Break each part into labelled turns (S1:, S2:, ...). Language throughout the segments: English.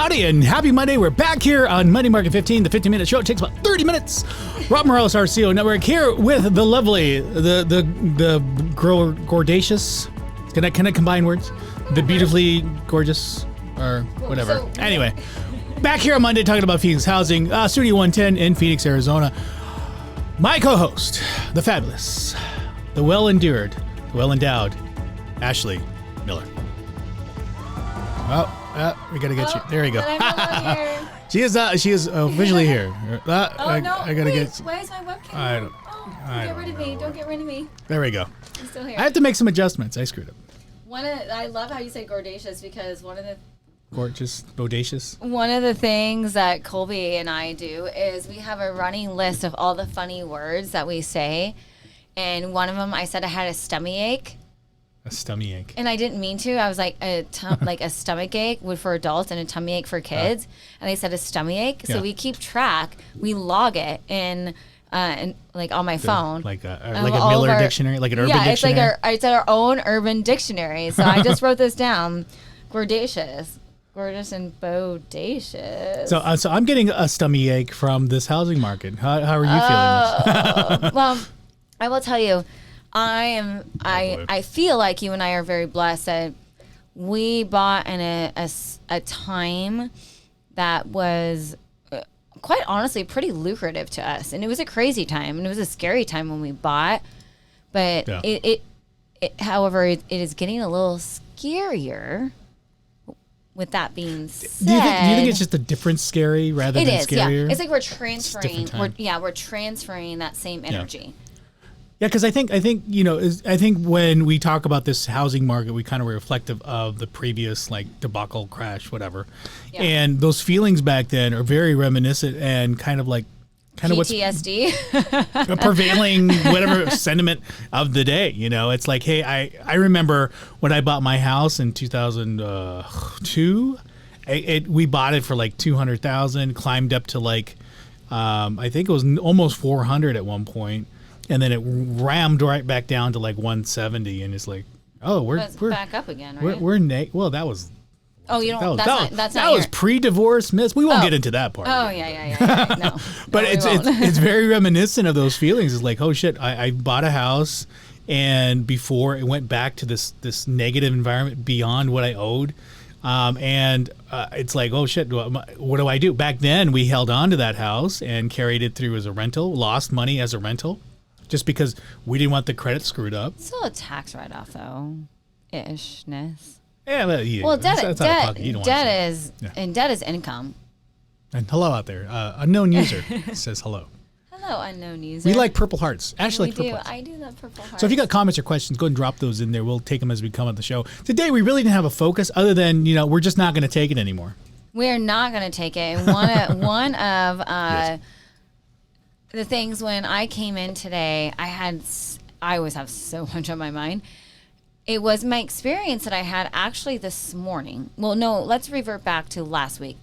S1: Howdy and happy Monday. We're back here on Monday Market 15, the 15-minute show. It takes about 30 minutes. Rob Morales, RCO Network, here with the lovely, the gordacious. Can I combine words? The beautifully gorgeous or whatever. Anyway, back here on Monday talking about Phoenix housing, Studio 110 in Phoenix, Arizona. My co-host, the fabulous, the well-endured, the well-endowed, Ashley Miller. We gotta get you. There you go. She is officially here.
S2: I gotta
S1: get.
S2: Why is my webcam?
S1: Don't
S2: get rid of me.
S1: There we go.
S2: I'm still here.
S1: I have to make some adjustments. I screwed up.
S2: I love how you say gordacious because
S1: Gorgeous, bodacious.
S2: one of the things that Colby and I do is we have a running list of all the funny words that we say, and one of them I said I had a stomach ache.
S1: A stomach ache.
S2: And I didn't mean to. I was like like a stomach ache for adults and a tummy ache for kids. And they said a stomach ache. So we keep track. We log it in like on my phone.
S1: Like a Miller dictionary, like an urban dictionary.
S2: Yeah, it's our own urban dictionary. So I just wrote this down. Gordacious and bodacious.
S1: So I'm getting a stomach ache from this housing market. How are you feeling?
S2: Well, I will tell you. I feel like you and I are very blessed that we bought in a time that was quite honestly pretty lucrative to us, and it was a crazy time and it was a scary time when we bought, but it however it is getting a little scarier. With that being said,
S1: do you think it's just a different scary rather than scarier?
S2: Yeah. It's like we're transferring. We're transferring that same energy.
S1: Yeah, because I think when we talk about this housing market, we kind of were reflective of the previous like debacle, crash, whatever, and those feelings back then are very reminiscent and kind of
S2: PTSD,
S1: what's prevailing whatever sentiment of the day. You know, it's like, hey, I remember when I bought my house in 2002. We bought it for like $200,000, climbed up to like I think it was almost 400 at one point. And then it rammed right back down to like 170, and it's like, oh, we're
S2: back up again, right?
S1: Well, that was.
S2: Oh, you don't.
S1: That was pre-divorce, miss. We won't get into that part.
S2: Oh yeah. No,
S1: but it's very reminiscent of those feelings. It's like, oh shit, I bought a house, and before it went back to this negative environment beyond what I owed. It's like, oh shit, what do I do? Back then, we held on to that house and carried it through as a rental, lost money as a rental. Just because we didn't want the credit screwed up.
S2: Still a tax write-off, though, ishness.
S1: Yeah,
S2: well, debt is income.
S1: And hello out there, unknown user says hello.
S2: Hello, unknown user.
S1: We like Purple Hearts. Ashley likes Purple Hearts.
S2: I do love Purple Hearts.
S1: So if you got comments or questions, go and drop those in there. We'll take them as we come on the show. Today we really didn't have a focus other than we're just not going to take it anymore.
S2: We're not going to take it. And one of yes. The things when I came in today, I always have so much on my mind. It was my experience that I had actually this morning. Well, no, let's revert back to last week.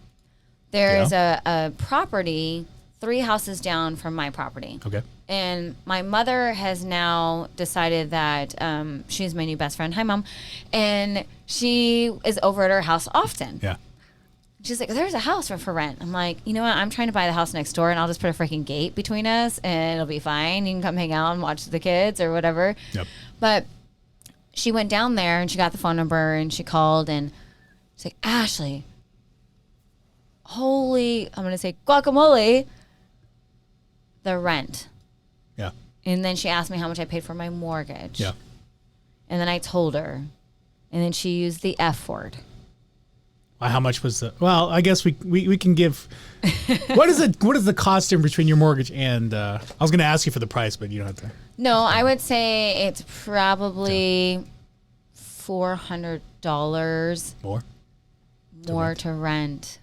S2: There is a property 3 houses down from my property.
S1: Okay.
S2: And my mother has now decided that she's my new best friend. Hi, Mom. And she is over at her house often.
S1: Yeah.
S2: She's like, there's a house for rent. I'm like, you know what? I'm trying to buy the house next door, and I'll just put a freaking gate between us, and it'll be fine. You can come hang out and watch the kids or whatever.
S1: Yep.
S2: But she went down there, and she got the phone number, and she called, and she's like, Ashley, holy, I'm going to say guacamole, the rent.
S1: Yeah.
S2: And then she asked me how much I paid for my mortgage.
S1: Yeah.
S2: And then I told her, and then she used the F word.
S1: How much was the? Well, I guess we can give. What is the cost in between your mortgage and? I was going to ask you for the price, but you don't have to.
S2: No, I would say it's probably $400 more to rent.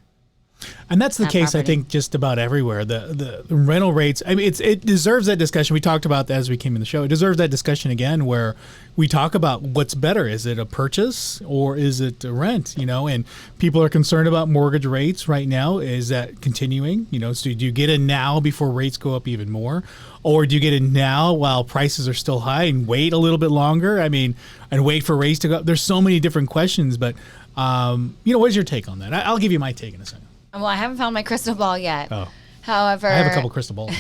S1: And that's the case, property. I think, just about everywhere. The rental rates, I mean, it deserves that discussion. We talked about that as we came in the show. It deserves that discussion again where we talk about what's better. Is it a purchase or is it a rent? And people are concerned about mortgage rates right now. Is that continuing? So do you get in now before rates go up even more? Or do you get in now while prices are still high and wait a little bit longer? I mean, and wait for rates to go up? There's so many different questions, but What is your take on that? I'll give you my take in a second.
S2: Well, I haven't found my crystal ball yet.
S1: Oh.
S2: However,
S1: I have a couple crystal balls.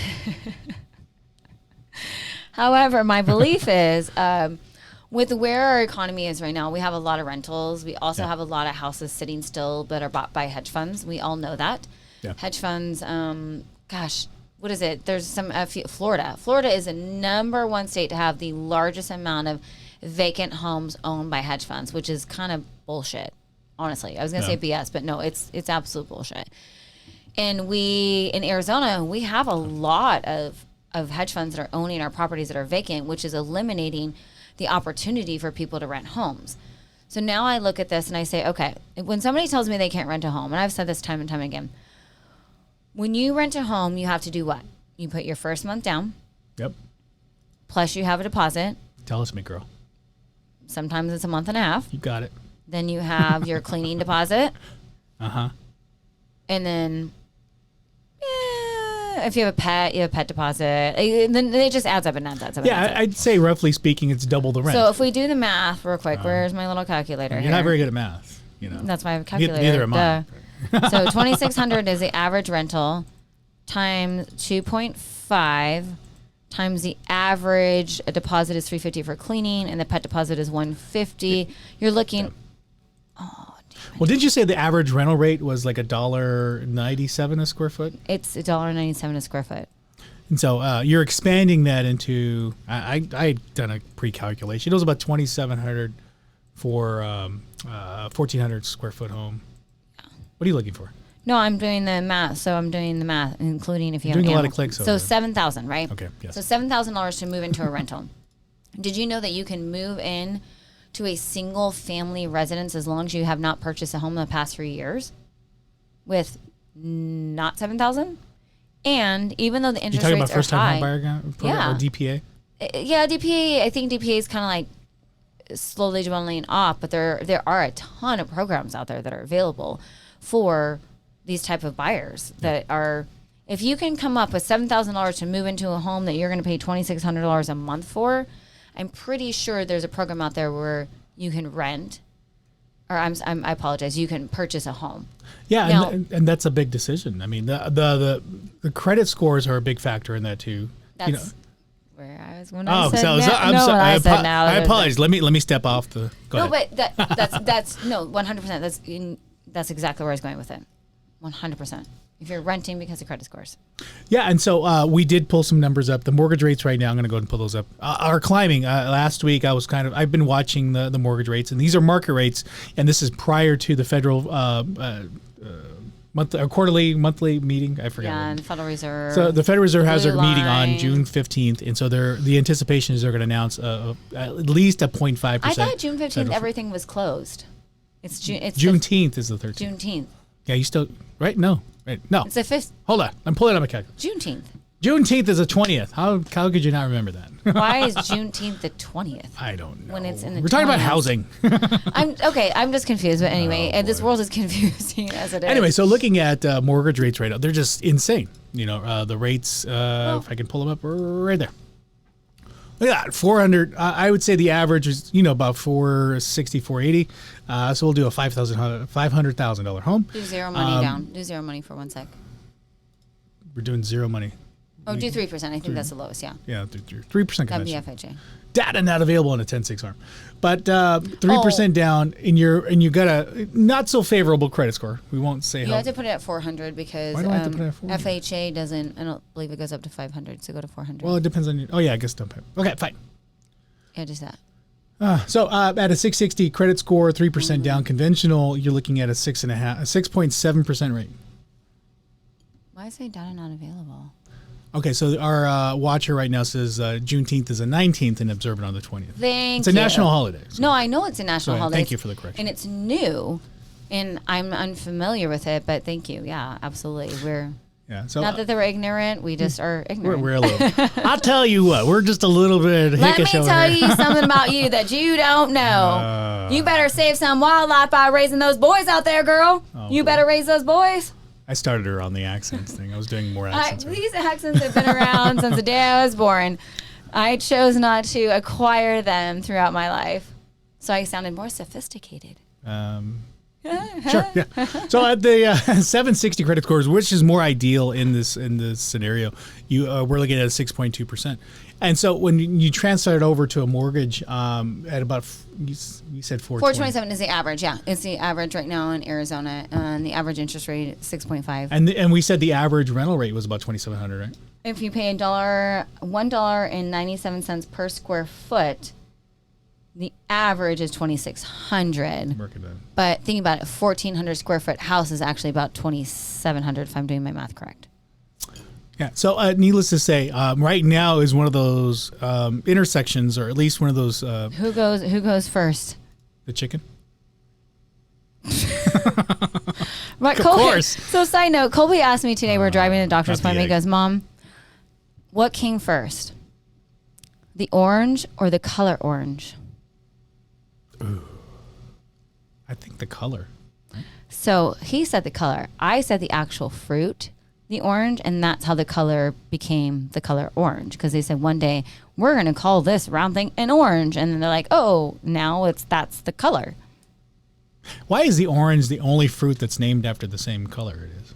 S2: However, my belief is with where our economy is right now, we have a lot of rentals. We also have a lot of houses sitting still that are bought by hedge funds. We all know that. Yeah. Hedge funds, what is it? There's some, Florida. Florida is the number one state to have the largest amount of vacant homes owned by hedge funds, which is kind of bullshit, honestly. I was going to say BS, but no, it's absolute bullshit. And in Arizona, we have a lot of hedge funds that are owning our properties that are vacant, which is eliminating the opportunity for people to rent homes. So now I look at this and I say, okay, when somebody tells me they can't rent a home, and I've said this time and time again, when you rent a home, you have to do what? You put your first month down.
S1: Yep.
S2: Plus you have a deposit.
S1: Tell us, me girl.
S2: Sometimes it's a month and a half.
S1: You got it.
S2: Then you have your cleaning deposit.
S1: Uh-huh.
S2: And then if you have a pet, you have a pet deposit. And then it just adds up and adds up.
S1: I'd say roughly speaking, it's double the rent.
S2: So if we do the math real quick, where's my little calculator?
S1: You're not very good at math.
S2: That's why I have a calculator.
S1: Neither am I.
S2: So $2,600 is the average rental times 2.5 times the average deposit is $350 for cleaning, and the pet deposit is $150. You're looking. Oh,
S1: well, didn't you say the average rental rate was like $1.97 a square foot?
S2: It's $1.97 a square foot.
S1: And so you're expanding that into. I had done a pre-calculation. It was about $2,700 for 1,400 square foot home. What are you looking for?
S2: No, I'm doing the math. So I'm doing the math, including if you have
S1: doing
S2: an
S1: a lot of clicks.
S2: So $7,000, right?
S1: Okay. Yes.
S2: So $7,000 to move into a rental. Did you know that you can move in to a single family residence as long as you have not purchased a home in the past 3 years, with not $7,000? And even though the interest rates are high,
S1: you're talking about first-time home buyer or DPA?
S2: Yeah, DPA. I think DPA is kind of like slowly dwindling off, but there are a ton of programs out there that are available for these type of buyers that are, if you can come up with $7,000 to move into a home that you're going to pay $2,600 a month for, I'm pretty sure there's a program out there where you can rent, or I apologize, you can purchase a home.
S1: Yeah, now, and that's a big decision. I mean, the credit scores are a big factor in that too.
S2: That's where I was when
S1: I
S2: said
S1: so
S2: now.
S1: I'm
S2: no,
S1: sorry.
S2: I
S1: apologize. Let me step off the. Go ahead.
S2: But that's no 100%. That's exactly where I was going with it. 100%. If you're renting because of credit scores.
S1: Yeah, and so we did pull some numbers up. The mortgage rates right now, I'm going to go ahead and pull those up, are climbing. Last week, I've been watching the mortgage rates, and these are market rates, and this is prior to the federal monthly meeting. I forgot.
S2: Yeah, and the Federal Reserve.
S1: So the Federal Reserve has their meeting on June 15th, and so the anticipation is they're going to announce at least a 0.5%.
S2: I thought June 15th everything was closed. It's
S1: Juneteenth is the 13th.
S2: Juneteenth.
S1: Yeah, you still right? No, right? No.
S2: It's the 5th.
S1: Hold on, I'm pulling up my calculator.
S2: Juneteenth.
S1: Juneteenth is the 20th. How could you not remember that?
S2: Why is Juneteenth the 20th?
S1: I don't know.
S2: When it's in the
S1: We're talking about housing.
S2: I'm just confused. But anyway, this world is confusing as it is.
S1: Anyway, so looking at mortgage rates right now, they're just insane. The rates, if I can pull them up, right there. Look at that, 400. I would say the average is, about 460, 480. So we'll do a $500,000 home.
S2: Do zero money down. Do zero money for 1 sec.
S1: We're doing zero money.
S2: Oh, do 3%. I think that's the lowest, yeah.
S1: Yeah, 3%
S2: That'd be
S1: convention.
S2: FHA.
S1: Data not available on a 10-6 arm. But 3% down, and you got a not so favorable credit score. We won't say
S2: You
S1: how.
S2: have to put it at 400 because
S1: Why do I have to put it at 400?
S2: FHA doesn't, I don't believe it goes up to 500, so go to 400.
S1: Well, it depends on you. Oh, yeah, I guess don't pay. Okay, fine.
S2: Yeah, just that.
S1: So at a 660 credit score, 3% down conventional, you're looking at a 6.7% rate.
S2: Why is data not available?
S1: Okay, so our watcher right now says Juneteenth is the 19th and observant on the 20th.
S2: It's
S1: a national holiday. So.
S2: No, I know it's a national holiday.
S1: Thank you for the correction.
S2: And it's new, and I'm unfamiliar with it, but thank you. Yeah, absolutely.
S1: So
S2: not that they're ignorant, we just are ignorant.
S1: We're a little. I'll tell you what, we're just a little bit hickish over
S2: Let me tell you something about you that you don't know. You better save some wildlife by raising those boys out there, girl. You better raise those boys.
S1: I started her on the accents thing. I was doing more accents.
S2: These accents have been around since the day I was born. I chose not to acquire them throughout my life, so I sounded more sophisticated.
S1: Sure. Yeah. So at the 760 credit scores, which is more ideal in this scenario, we're looking at 6.2%. And so when you transfer it over to a mortgage at about you said
S2: 427 is the average. Yeah, it's the average right now in Arizona, and the average interest rate is 6.5.
S1: And we said the average rental rate was about $2,700, right?
S2: If you pay $1.97 per square foot, the average is $2,600. But think about it, 1,400 square foot house is actually about $2,700 if I'm doing my math correct.
S1: Yeah. So needless to say, right now is one of those intersections, or at least one of those.
S2: Who goes first?
S1: The chicken.
S2: Right,
S1: of course.
S2: So side note, Colby asked me today, we're driving to the doctor's appointment. He goes, Mom, what came first? The orange or the color orange?
S1: Ooh. I think the color.
S2: So he said the color. I said the actual fruit, the orange, and that's how the color became the color orange. Because they said one day, we're going to call this round thing an orange. And then they're like, oh, now that's the color.
S1: Why is the orange the only fruit that's named after the same color it is?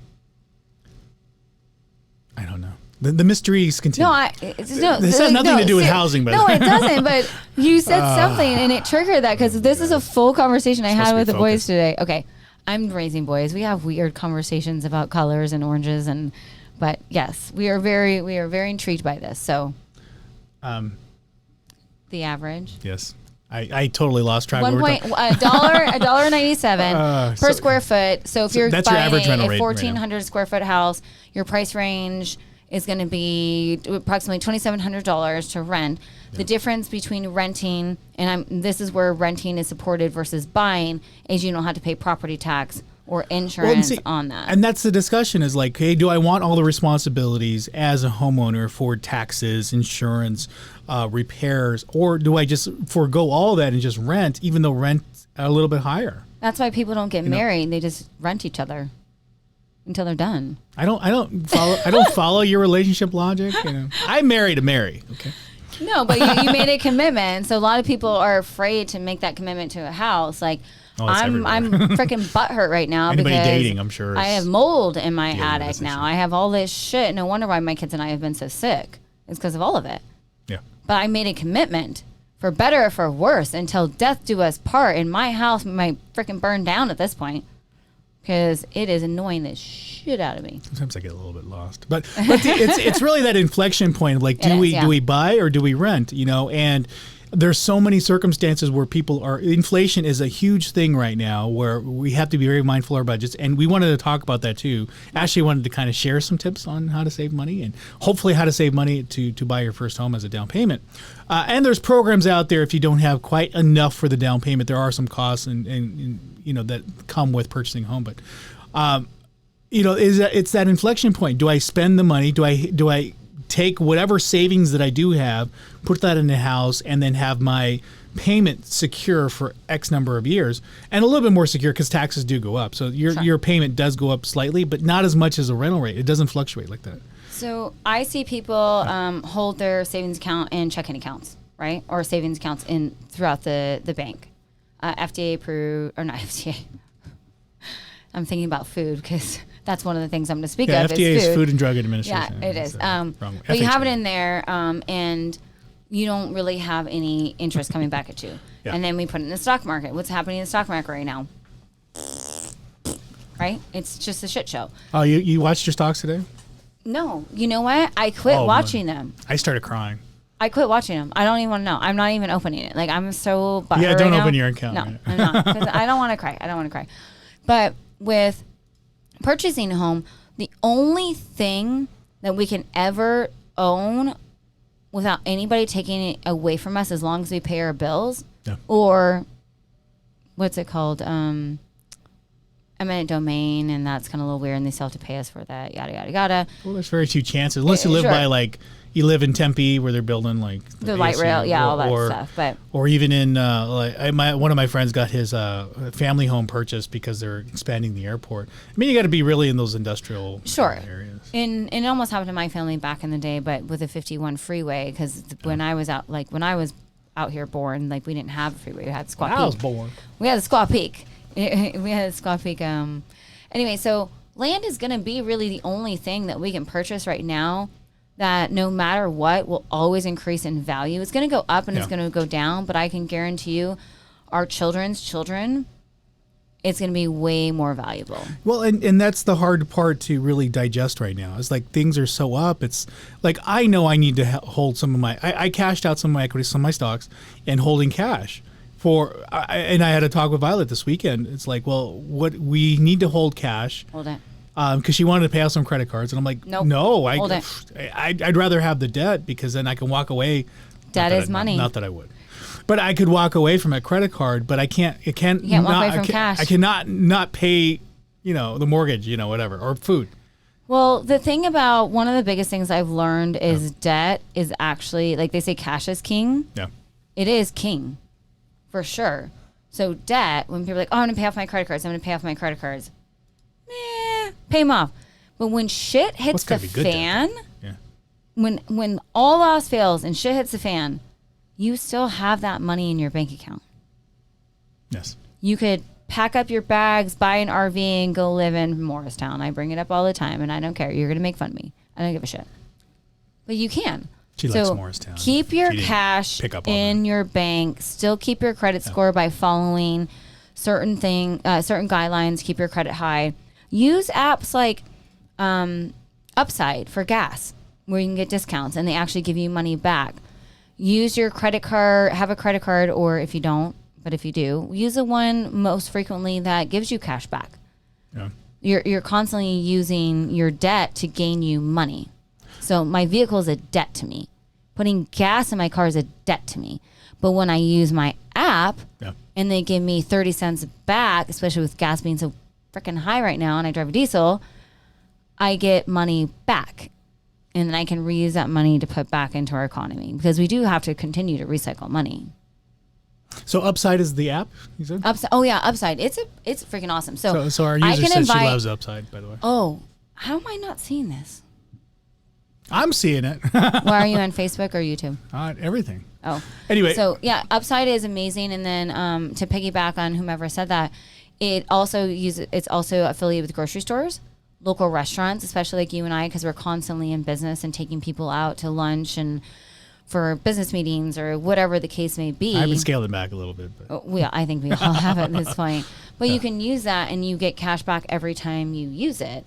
S1: I don't know. The mysteries continue. This has nothing to do with housing, but
S2: no, it doesn't. But you said something, and it triggered that because this is a full conversation I had with the boys today. Okay, I'm raising boys. We have weird conversations about colors and oranges, but yes, we are very intrigued by this. So, the average.
S1: Yes. I totally lost track.
S2: $1.97 per square foot. So if you're buying a 1,400 square foot house, your price range is going to be approximately $2,700 to rent. Yeah. The difference between renting this is where renting is supported versus buying is you don't have to pay property tax or insurance on that.
S1: And that's the discussion is like, hey, do I want all the responsibilities as a homeowner for taxes, insurance, repairs, or do I just forego all that and just rent, even though rent's a little bit higher?
S2: That's why people don't get married. They just rent each other until they're done.
S1: I don't follow your relationship logic. I marry to marry. Okay.
S2: No, but you made a commitment. So a lot of people are afraid to make that commitment to a house. Like, I'm freaking butthurt right now.
S1: Anybody
S2: because
S1: dating, I'm sure.
S2: I have mold in my attic now. I have all this shit. No wonder why my kids and I have been so sick. It's because of all of it.
S1: Yeah.
S2: But I made a commitment, for better or for worse, until death do us part. And my house might freaking burn down at this point because it is annoying the shit out of me.
S1: Sometimes I get a little bit lost, but it's really that inflection point of like, do we buy or do we rent? And there's so many circumstances where inflation is a huge thing right now where we have to be very mindful of our budgets. And we wanted to talk about that too. Ashley wanted to kind of share some tips on how to save money and hopefully how to save money to buy your first home as a down payment. And there's programs out there if you don't have quite enough for the down payment. There are some costs and that come with purchasing a home. But, it's that inflection point. Do I spend the money? Do I take whatever savings that I do have, put that in the house, and then have my payment secure for X number of years, and a little bit more secure because taxes do go up. So your payment does go up slightly, but not as much as a rental rate. It doesn't fluctuate like that.
S2: So I see people hold their savings account in checking accounts, right? Or savings accounts throughout the bank. FDA approved, or not FDA. I'm thinking about food because that's one of the things I'm going to speak of.
S1: FDA is Food and Drug Administration.
S2: Yeah, it is. But you have it in there, and you don't really have any interest coming back at you. Yeah. And then we put it in the stock market. What's happening in the stock market right now? Right? It's just a shit show.
S1: Oh, you watched your stocks today?
S2: No. You know what? I quit watching them.
S1: I started crying.
S2: I quit watching them. I don't even want to know. I'm not even opening it. Like, I'm so butthurt.
S1: Yeah, don't open your account.
S2: No, I'm not. Because I don't want to cry. But with purchasing a home, the only thing that we can ever own without anybody taking it away from us, as long as we pay our bills, or what's it called? Eminent domain, and that's kind of a little weird, and they still have to pay us for that, yada, yada, yada.
S1: Well, there's very few chances. Unless you live by, like, you live in Tempe where they're building, like,
S2: the light rail, all that stuff.
S1: Or even in, one of my friends got his family home purchased because they're expanding the airport. I mean, you got to be really in those industrial areas.
S2: And it almost happened to my family back in the day, but with a 51 freeway, because when I was out here born, like, we didn't have a freeway. We had Squaw Peak.
S1: I was born.
S2: We had the Squaw Peak. We had a Squawk Peak. Anyway, so land is going to be really the only thing that we can purchase right now that no matter what will always increase in value. It's going to go up and it's going to go down, but I can guarantee you our children's children, it's going to be way more valuable.
S1: Well, and that's the hard part to really digest right now. It's like things are so up. It's like I know I need to hold some of my. I cashed out some of my equities, some of my stocks, and holding cash and I had a talk with Violet this weekend. It's like, well, what we need to hold cash.
S2: Hold it.
S1: Because she wanted to pay off some credit cards, and I'm like,
S2: nope.
S1: No,
S2: Hold it.
S1: I'd rather have the debt because then I can walk away.
S2: Debt is money.
S1: Not that I would. But I could walk away from a credit card, but I can't. You can't
S2: walk away from cash.
S1: I cannot not pay, the mortgage, whatever, or food.
S2: Well, the thing about one of the biggest things I've learned is debt is actually, like they say, cash is king.
S1: Yeah.
S2: It is king, for sure. So debt, when people are like, oh, I'm going to pay off my credit cards, pay them off. But when shit hits the fan, when all else fails and shit hits the fan, you still have that money in your bank account.
S1: Yes.
S2: You could pack up your bags, buy an RV, and go live in Morristown. I bring it up all the time, and I don't care. You're going to make fun of me. I don't give a shit. But you can.
S1: She likes Morristown.
S2: Keep your cash in your bank. Still keep your credit score by following certain guidelines. Keep your credit high. Use apps like Upside for gas, where you can get discounts, and they actually give you money back. Use your credit card, have a credit card, or if you don't, but if you do, use the one most frequently that gives you cash back.
S1: Yeah.
S2: You're constantly using your debt to gain you money. So my vehicle is a debt to me. Putting gas in my car is a debt to me. But when I use my app and they give me 30 cents back, especially with gas being so freaking high right now and I drive a diesel, I get money back. And then I can reuse that money to put back into our economy because we do have to continue to recycle money.
S1: So Upside is the app, you said?
S2: Upside. Oh yeah, Upside. It's freaking awesome. So
S1: our user says she loves Upside, by the way.
S2: Oh, how am I not seeing this?
S1: I'm seeing it.
S2: Where are you on Facebook or YouTube?
S1: Everything.
S2: Oh.
S1: Anyway.
S2: So yeah, Upside is amazing. And then to piggyback on whomever said that, it's also affiliated with grocery stores, local restaurants, especially like you and I, because we're constantly in business and taking people out to lunch and for business meetings or whatever the case may be.
S1: I've been scaling back a little bit. But.
S2: I think we all have at this point. But you can use that and you get cash back every time you use it.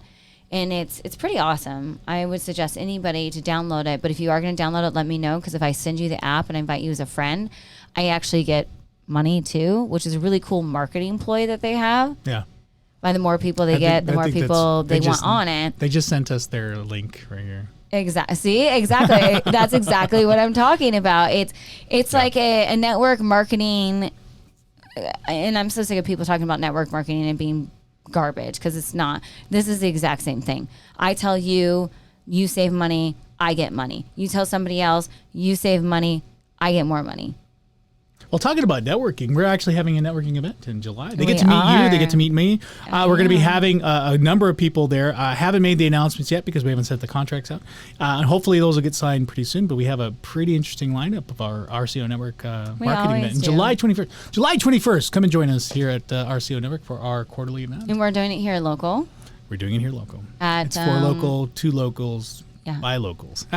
S2: And it's pretty awesome. I would suggest anybody to download it. But if you are going to download it, let me know. Because if I send you the app and I invite you as a friend, I actually get money too, which is a really cool marketing ploy that they have.
S1: Yeah.
S2: By the more people they get, the more people they want on it.
S1: They just sent us their link right here.
S2: Exactly. See, exactly. That's exactly what I'm talking about. It's like a network marketing, and I'm so sick of people talking about network marketing and being garbage because it's not. This is the exact same thing. I tell you, you save money, I get money. You tell somebody else, you save money, I get more money.
S1: Well, talking about networking, we're actually having a networking event in July. They get to meet you. They get to meet me. We're going to be having a number of people there. Haven't made the announcements yet because we haven't sent the contracts out. And hopefully those will get signed pretty soon. But we have a pretty interesting lineup of our RCO Network marketing event in July 21st. July 21st. Come and join us here at RCO Network for our quarterly event.
S2: And we're doing it here local.
S1: We're doing it here local.
S2: It's
S1: 4 local, 2 locals. Yeah. By locals.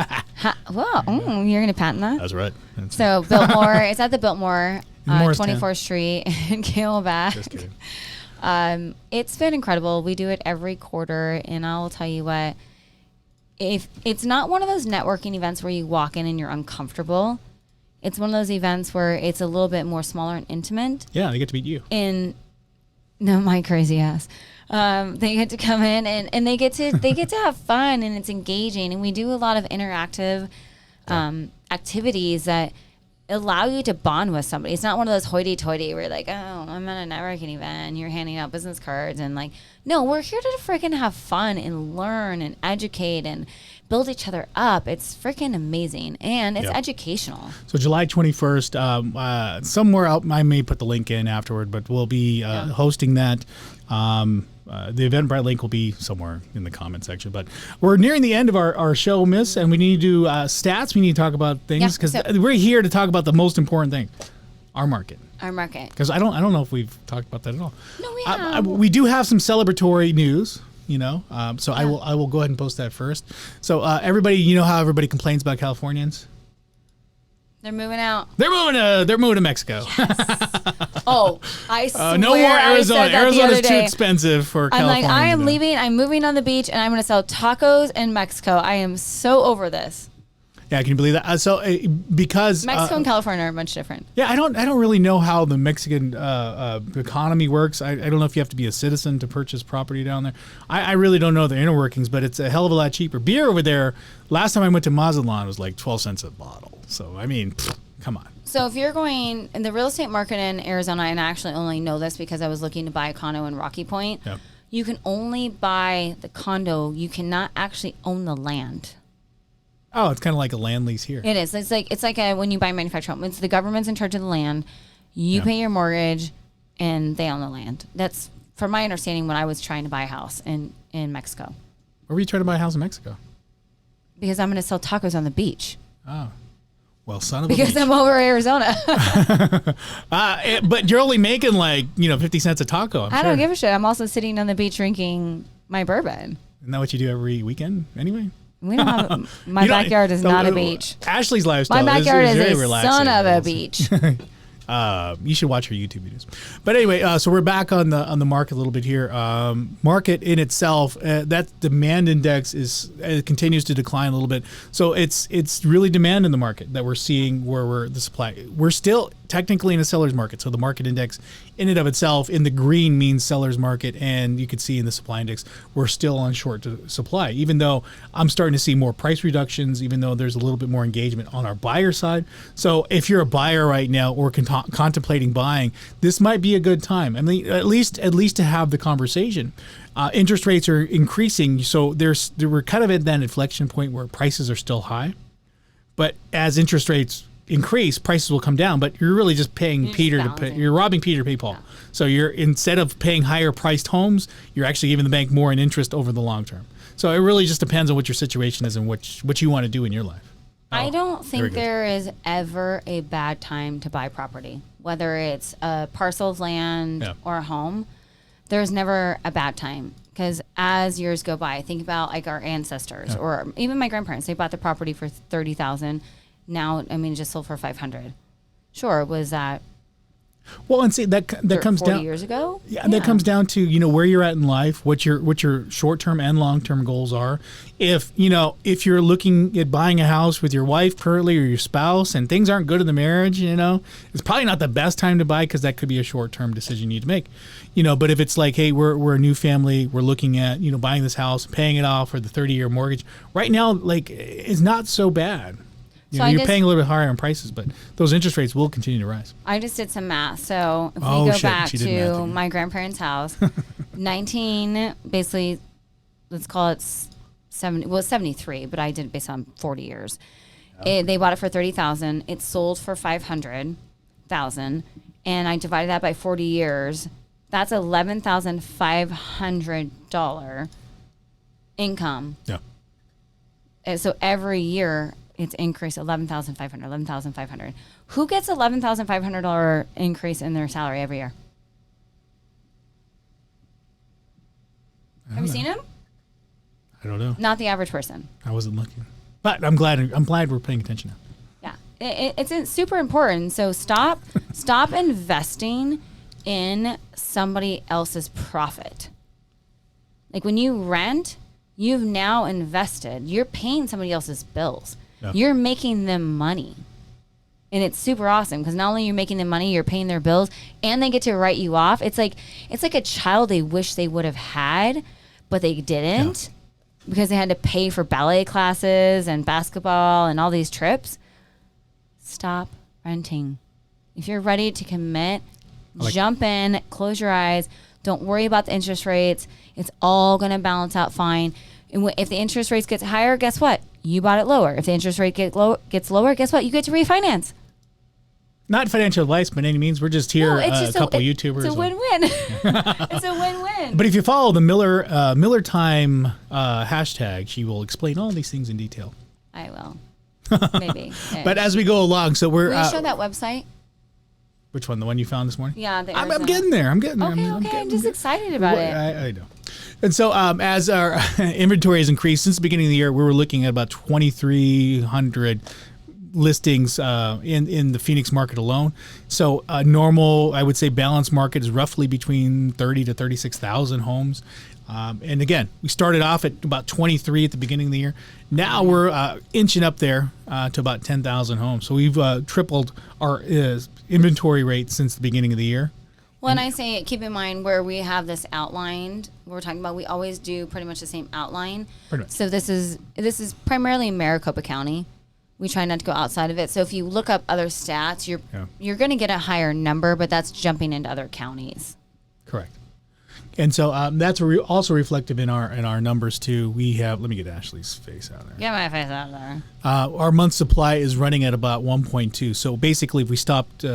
S2: Well, you're going to patent that?
S1: That's right.
S2: So Biltmore, it's at the Biltmore, 24th Street in Camelback.
S1: Just kidding.
S2: It's been incredible. We do it every quarter, and I'll tell you what, if it's not one of those networking events where you walk in and you're uncomfortable, it's one of those events where it's a little bit more smaller and intimate.
S1: Yeah, they get to meet you.
S2: No, my crazy ass. They get to come in and they get to have fun and it's engaging, and we do a lot of interactive activities that allow you to bond with somebody. It's not one of those hoity-toity where you're like, oh, I'm at a networking event and you're handing out business cards and like, no, we're here to freaking have fun and learn and educate and build each other up. It's freaking amazing, and it's educational.
S1: So July 21st, somewhere out, I may put the link in afterward, but we'll be hosting that. The Eventbrite link will be somewhere in the comment section. But we're nearing the end of our show, Miss, and we need to do stats. We need to talk about things because we're here to talk about the most important thing, Our market.
S2: Our market.
S1: Because I don't know if we've talked about that at all.
S2: No, we have.
S1: We do have some celebratory news, so I will go ahead and post that first. So everybody, you know how everybody complains about Californians?
S2: They're moving out.
S1: They're moving to Mexico.
S2: Oh, I swear.
S1: No more Arizona.
S2: I said that
S1: Arizona's
S2: the
S1: too
S2: other day.
S1: expensive for
S2: I'm
S1: California.
S2: like, I am leaving. I'm moving on the beach, and I'm going to sell tacos in Mexico. I am so over this.
S1: Yeah, can you believe that? Because
S2: Mexico and California are much different.
S1: Yeah, I don't really know how the Mexican economy works. I don't know if you have to be a citizen to purchase property down there. I really don't know the inner workings, but it's a hell of a lot cheaper. Beer over there, last time I went to Mazatlan, was like 12 cents a bottle. So, I mean, come on.
S2: So if you're going in the real estate market in Arizona, and I actually only know this because I was looking to buy a condo in Rocky Point, you can only buy the condo. You cannot actually own the land.
S1: Oh, it's kind of like a land lease here.
S2: It is. It's like when you buy a manufactured home. It's the government's in charge of the land. You pay your mortgage, and they own the land. That's, from my understanding, when I was trying to buy a house in Mexico.
S1: Where were you trying to buy a house in Mexico?
S2: Because I'm going to sell tacos on the beach.
S1: Oh. Well, son of
S2: because
S1: a bitch.
S2: I'm over Arizona.
S1: But you're only making 50 cents a taco.
S2: I don't give a shit. I'm also sitting on the beach drinking my bourbon.
S1: Isn't that what you do every weekend anyway?
S2: We don't have my backyard is not a beach.
S1: Ashley's lifestyle.
S2: My backyard is
S1: very
S2: a
S1: relaxing.
S2: son of a beach.
S1: You should watch her YouTube videos. But anyway, so we're back on the market a little bit here. Market in itself, that demand index continues to decline a little bit. So it's really demand in the market that we're seeing where the supply. We're still technically in a seller's market. So the market index in and of itself in the green means seller's market, and you can see in the supply index we're still on short supply. Even though I'm starting to see more price reductions, even though there's a little bit more engagement on our buyer side. So if you're a buyer right now or contemplating buying, this might be a good time. I mean, at least to have the conversation. Interest rates are increasing, so we're kind of at that inflection point where prices are still high, but as interest rates increase, prices will come down. But you're really just paying Peter to pay. You're robbing Peter to pay Paul. Yeah. So you're, instead of paying higher priced homes, you're actually giving the bank more in interest over the long term. So it really just depends on what your situation is and what you want to do in your life.
S2: I don't think there is ever a bad time to buy property, whether it's a parcel of land or a home. There's never a bad time, because as years go by, think about like our ancestors or even my grandparents. They bought the property for $30,000. Now, I mean, it just sold for $500. Sure, was that? Well, and see that comes 40 down years ago.
S1: Yeah, that comes down to where you're at in life, what your short term and long term goals are. If you're looking at buying a house with your wife currently or your spouse, and things aren't good in the marriage, it's probably not the best time to buy, because that could be a short term decision you need to make. But if it's like, hey, we're a new family, we're looking at buying this house, paying it off for the 30-year mortgage. Right now, like, it's not so bad. You're paying a little bit higher on prices, but those interest rates will continue to rise.
S2: I just did some math. So if we go back to my grandparents' house, 19, basically, let's call it 70. Well, it's 73, but I did it based on 40 years. They bought it for $30,000. It sold for $500,000, and I divided that by 40 years. That's $11,500 income.
S1: Yeah.
S2: And so every year, it's increased $11,500. Who gets $11,500 increase in their salary every year? Have you seen him?
S1: I don't know.
S2: Not the average person.
S1: I wasn't looking, but I'm glad we're paying attention now.
S2: Yeah, it's super important. So stop investing in somebody else's profit. Like when you rent, you've now invested. You're paying somebody else's bills. Yeah. You're making them money. And it's super awesome, because not only are you making them money, you're paying their bills, and they get to write you off. It's like a child they wish they would have had, but they didn't, because they had to pay for ballet classes and basketball and all these trips. Stop renting. If you're ready to commit, jump in, close your eyes. Don't worry about the interest rates. It's all going to balance out fine. And if the interest rates gets higher, guess what? You bought it lower. If the interest rate gets lower, guess what? You get to refinance.
S1: Not financial advice by any means. We're just here, a couple YouTubers.
S2: It's a win-win. It's a win-win.
S1: But if you follow the Miller Time hashtag, she will explain all these things in detail.
S2: I will. Maybe.
S1: But as we go along, so
S2: will you show that website?
S1: Which one? The one you found this morning?
S2: Yeah,
S1: I'm getting there. I'm getting there.
S2: I'm just excited about it.
S1: I know. And so as our inventory has increased since the beginning of the year, we were looking at about 2,300 listings in the Phoenix market alone. So normal, I would say, balanced market is roughly between 30 to 36,000 homes. And again, we started off at about 23 at the beginning of the year. Now we're inching up there to about 10,000 homes. So we've tripled our inventory rate since the beginning of the year.
S2: When I say keep in mind where we have this outlined, we're talking about, we always do pretty much the same outline.
S1: Pretty much.
S2: So this is primarily Maricopa County. We try not to go outside of it. So if you look up other stats, you're going to get a higher number, but that's jumping into other counties.
S1: Correct. And so that's also reflective in our numbers too. We have, let me get Ashley's face out there.
S2: Get my face out there.
S1: Our month supply is running at about 1.2. So basically, if we stopped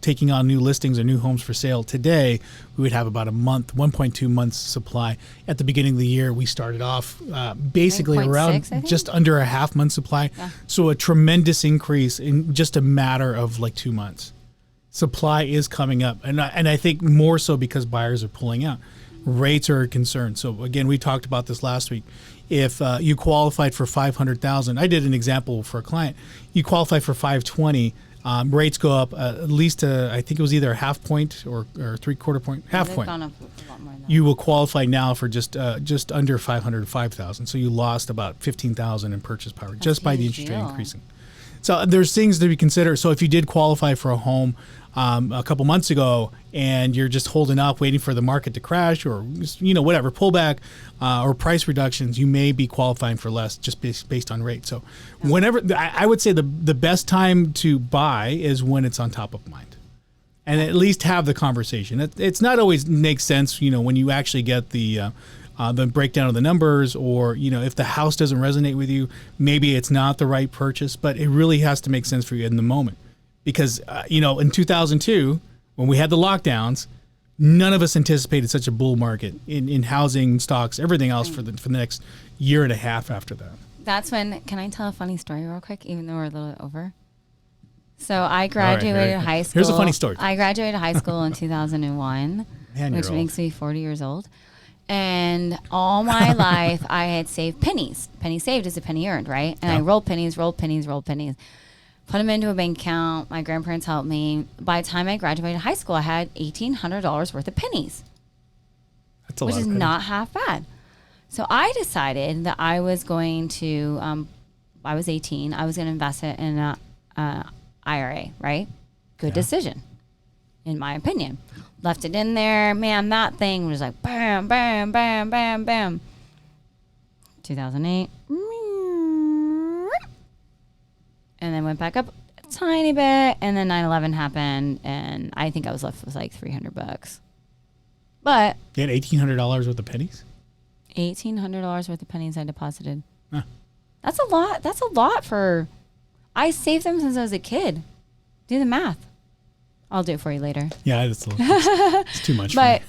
S1: taking on new listings or new homes for sale today, we would have about 1.2 months supply. At the beginning of the year, we started off basically around just under a half month supply. Yeah. So a tremendous increase in just a matter of like 2 months. Supply is coming up, and I think more so because buyers are pulling out. Rates are a concern. So again, we talked about this last week. If you qualified for 500,000, I did an example for a client. You qualify for 520, rates go up at least I think it was either a half point or 3/4 point, half point. Gone up a lot more than that. You will qualify now for just under 505,000. So you lost about 15,000 in purchase power just by the interest rate increasing. So there's things to be considered. So if you did qualify for a home a couple months ago and you're just holding up, waiting for the market to crash or whatever pullback or price reductions, you may be qualifying for less just based on rate. So whenever I would say the best time to buy is when it's on top of mind, and at least have the conversation. It's not always makes sense, when you actually get the breakdown of the numbers, or if the house doesn't resonate with you, maybe it's not the right purchase, but it really has to make sense for you in the moment. Because in 2002, when we had the lockdowns, none of us anticipated such a bull market in housing, stocks, everything else for the next year and a half after that.
S2: That's when, can I tell a funny story real quick, even though we're a little over? So I graduated high school.
S1: Here's a funny story.
S2: I graduated high school in 2001, which makes me 40 years old. And all my life, I had saved pennies. Penny saved is a penny earned, right? And I rolled pennies. Put them into a bank account. My grandparents helped me. By the time I graduated high school, I had $1,800 worth of pennies.
S1: That's a lot.
S2: Which is not half bad. So I decided that I was going to, I was 18, I was going to invest it in an IRA, right? Good decision, in my opinion. Left it in there. Man, that thing was like bam, bam, bam, bam, bam. 2008. And then went back up a tiny bit. And then 9/11 happened. And I think I was left with like $300. But
S1: you had $1,800 worth of pennies?
S2: $1,800 worth of pennies I deposited. Huh. That's a lot. That's a lot for... I saved them since I was a kid. Do the math. I'll do it for you later.
S1: Yeah, it's too much.
S2: But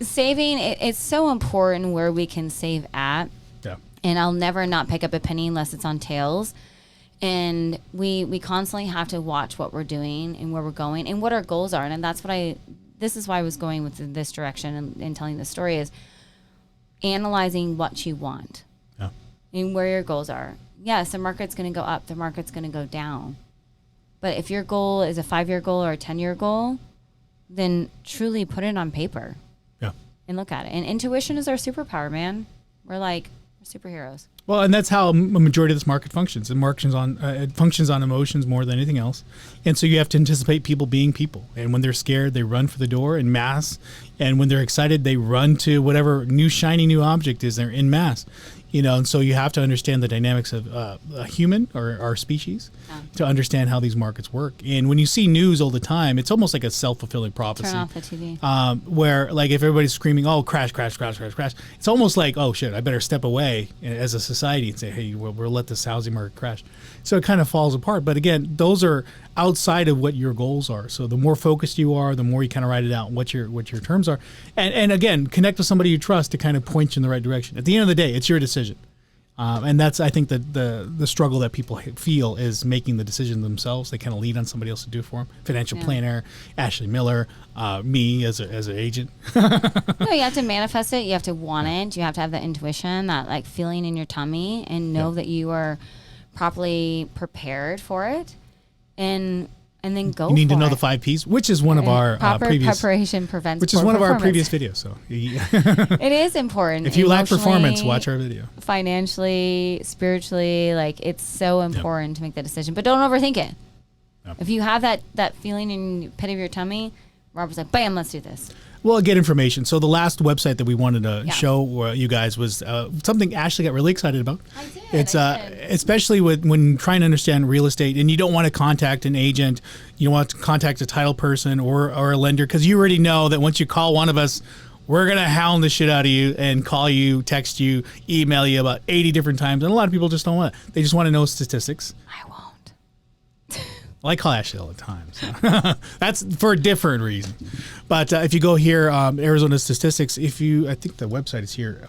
S2: saving, it's so important where we can save at.
S1: Yeah. And
S2: I'll never not pick up a penny unless it's on tails. And we constantly have to watch what we're doing and where we're going and what our goals are. And that's what this is why I was going with this direction and telling this story, is analyzing what you want. Yeah. And where your goals are. Yes, the market's going to go up. The market's going to go down. But if your goal is a 5-year goal or a 10-year goal, then truly put it on paper.
S1: Yeah.
S2: And look at it. And intuition is our superpower, man. We're superheroes.
S1: Well, and that's how a majority of this market functions. It functions on emotions more than anything else. And so you have to anticipate people being people. And when they're scared, they run for the door in mass. And when they're excited, they run to whatever shiny new object is there in mass. And so you have to understand the dynamics of a human or our species to understand how these markets work. And when you see news all the time, it's almost like a self-fulfilling prophecy.
S2: Turn off the TV.
S1: Where, like, if everybody's screaming, oh, crash, crash, crash, crash, crash, it's almost like, oh, shit, I better step away as a society and say, hey, we'll let this housing market crash. So it kind of falls apart. But again, those are outside of what your goals are. So the more focused you are, the more you kind of write it out what your terms are. And again, connect with somebody you trust to kind of point you in the right direction. At the end of the day, it's your decision. And that's, I think, the struggle that people feel is making the decision themselves. They kind of lean on somebody else to do it for them. Financial planner, Ashley Miller, me as an agent.
S2: No, you have to manifest it. You have to want it. You have to have that intuition, that like feeling in your tummy, and know that you are properly prepared for it. And then go.
S1: You need
S2: for
S1: to know
S2: it.
S1: the 5 P's, which is one of our previous
S2: preparation prevents.
S1: Which is one of our previous videos. So
S2: it is important.
S1: If you lack performance, watch our video.
S2: Financially, spiritually, like it's so important to make that decision. But don't overthink it. Yep. If you have that feeling in the pit of your tummy, Robert's like, bam, let's do this.
S1: Well, get information. So the last website that we wanted to show you guys was something Ashley got really excited about.
S2: I did.
S1: It's especially when trying to understand real estate, and you don't want to contact an agent, you don't want to contact a title person or a lender, because you already know that once you call one of us, we're gonna hound the shit out of you and call you, text you, email you about 80 different times, and a lot of people just don't want it. They just want to know statistics.
S2: I won't.
S1: Well, I call Ashley all the time. So. That's for a different reason. But if you go here, Arizona Statistics, I think the website is here,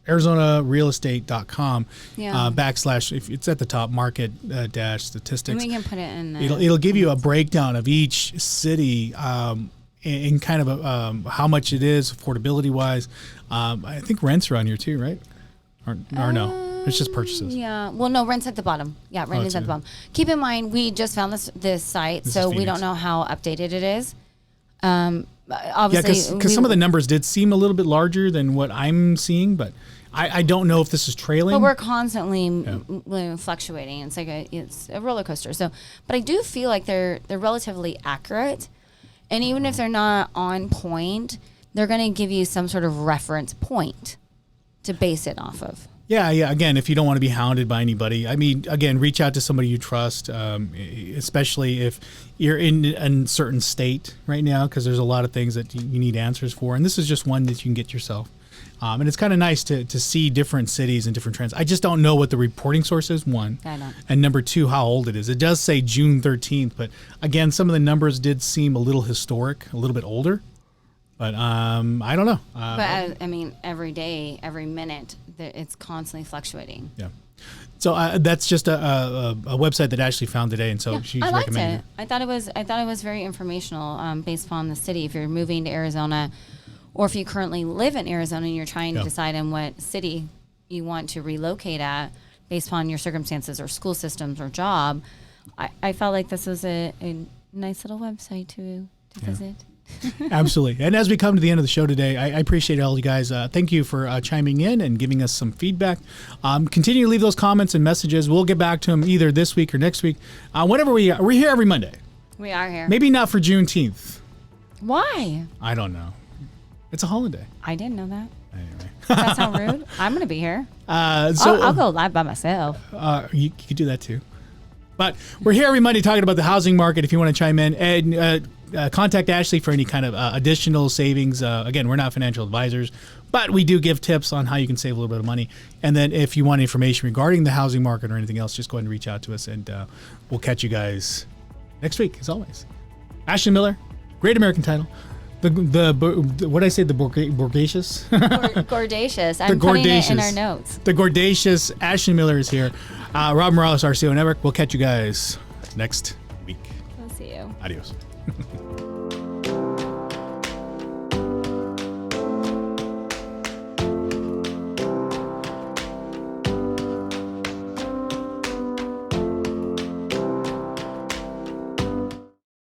S1: arizonarealestate.com / if it's at the top, market dash statistics.
S2: And we can put it in.
S1: It'll give you a breakdown of each city in kind of how much it is affordability wise. I think rents are on here too, right? Or no? It's just purchases.
S2: Yeah. Well, no, rent's at the bottom. Yeah, rent is at the bottom. Keep in mind, we just found this site, so we don't know how updated it is. Obviously,
S1: because some of the numbers did seem a little bit larger than what I'm seeing, but I don't know if this is trailing.
S2: But we're constantly fluctuating. It's a roller coaster. So, but I do feel like they're relatively accurate, and even if they're not on point, they're going to give you some sort of reference point to base it off of.
S1: Yeah. Again, if you don't want to be hounded by anybody, I mean, again, reach out to somebody you trust, especially if you're in a certain state right now, because there's a lot of things that you need answers for. And this is just one that you can get yourself. And it's kind of nice to see different cities and different trends. I just don't know what the reporting source is, one.
S2: I don't.
S1: And number two, how old it is. It does say June 13th, but again, some of the numbers did seem a little historic, a little bit older. But I don't know.
S2: But I mean, every day, every minute, it's constantly fluctuating.
S1: Yeah. So that's just a website that Ashley found today, and so she's recommending it.
S2: I thought it was very informational based upon the city. If you're moving to Arizona, or if you currently live in Arizona and you're trying to decide on what city you want to relocate at, based upon your circumstances or school systems or job, I felt like this was a nice little website to visit.
S1: Absolutely. And as we come to the end of the show today, I appreciate all you guys. Thank you for chiming in and giving us some feedback. Continue to leave those comments and messages. We'll get back to them either this week or next week. Whenever we're here every Monday.
S2: We are here.
S1: Maybe not for Juneteenth.
S2: Why?
S1: I don't know. It's a holiday.
S2: I didn't know that.
S1: Anyway.
S2: Does that sound rude? I'm going to be here.
S1: I'll
S2: go live by myself.
S1: You could do that too. But we're here every Monday talking about the housing market if you want to chime in. And contact Ashley for any kind of additional savings. Again, we're not financial advisors, but we do give tips on how you can save a little bit of money. And then if you want information regarding the housing market or anything else, just go ahead and reach out to us, and we'll catch you guys next week, as always. Ashley Miller, Great American Title. What did I say? The Gordacious?
S2: Gordacious. I'm putting it in our notes.
S1: The Gordacious Ashley Miller is here. Rob Morales, RCO Network. We'll catch you guys next week.
S2: We'll see you.
S1: Adios.